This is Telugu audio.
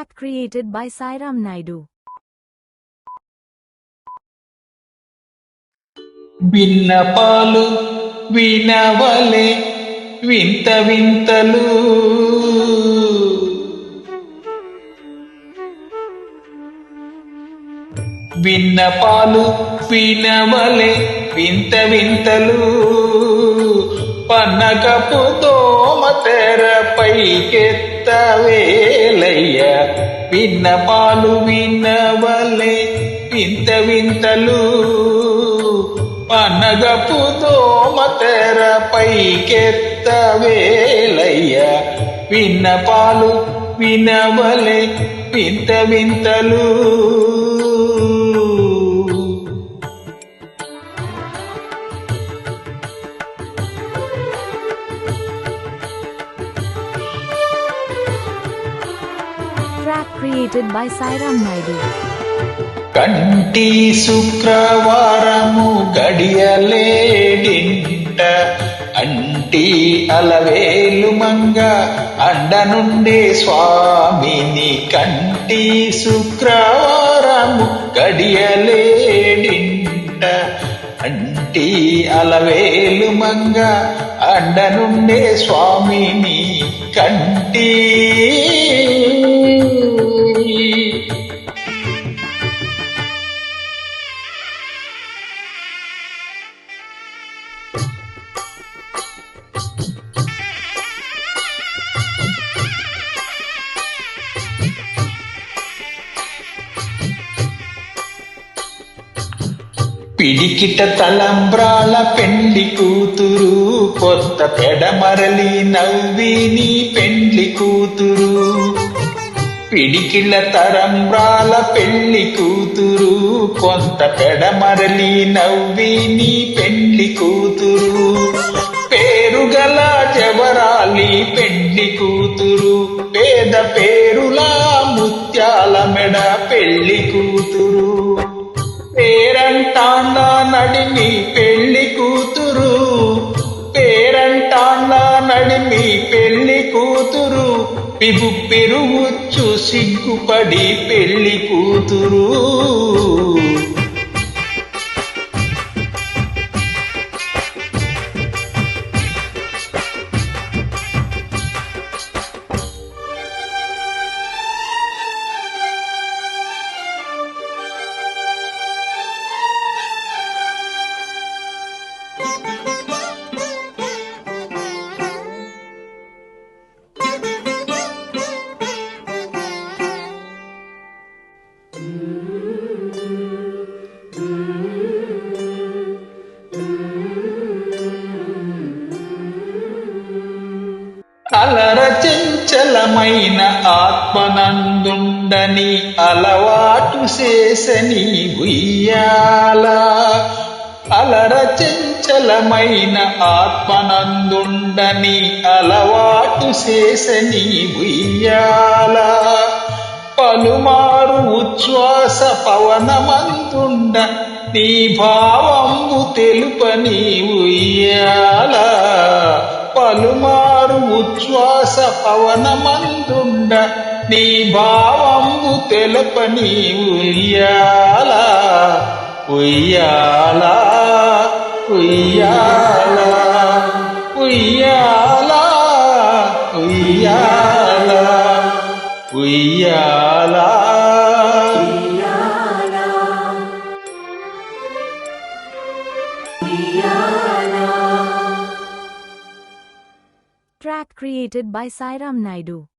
Track created by Sairam Naidu. విన్నపాలు వినవలే వింత వింతలు విన్నపాలు వినవలే వింత వింతలు పన్నకపు దోమ తెరపైకెత్తవేలయ్య విన్నపాలు వినవలే వింత వింతలు పన్నగపు దోమ తెరపైకెత్తవేలయ్య విన్నపాలు వినవలే వింత వింతలు Track created by Sairam Naidu. కంటి శుక్రవారము గడియలేడింట అంటి అలవేలు మంగ అండ నుండే స్వామిని కంటి శుక్రవారము గడియలేడింట అంటి అలవేలు మంగ అండ నుండే స్వామిని కంటి పిడికిట తలంబ్రాల పెండ్లి కూతురు కొత్త పెడమరలి నవ్విని పెండ్లి కూతురు పిడికిల తరంబ్రాల పెళ్లి కూతురు కొంత పెడమరలి నవ్విని పెండ్లి కూతురు పేరుగల జవరాలి పెండ్లి కూతురు పేద పేరులా ముత్యాల మెడ పెళ్లి కూతురు పేరంటాండ నడిమి పెళ్లి కూతురు పేరంటాండ నడిమి పెళ్లి కూతురు పిబు పెరుగుచ్చు సిగ్గుపడి పెళ్లి కూతురు అలర చంచలమైన ఆత్మనందుండని అలవాటు చేసని ఉయ్యాల అలర చంచలమైన ఆత్మనందుండని అలవాటు చేసని ఉయ్యాల పలుమారు ఉచ్ఛ్వాస పవనమంతుండ నీ భావంబు తెలుపని ఉయ్యాల పలుమారు ఉచ్ఛ్వాస పవనమందుండ నీ భావంబు తెలుపని ఉయ్యాల ఉయ్యాల ఉయ్యాల ఉయ్యాల ఉయ్యాల ఉయ్యాల Track created by Sairam Naidu.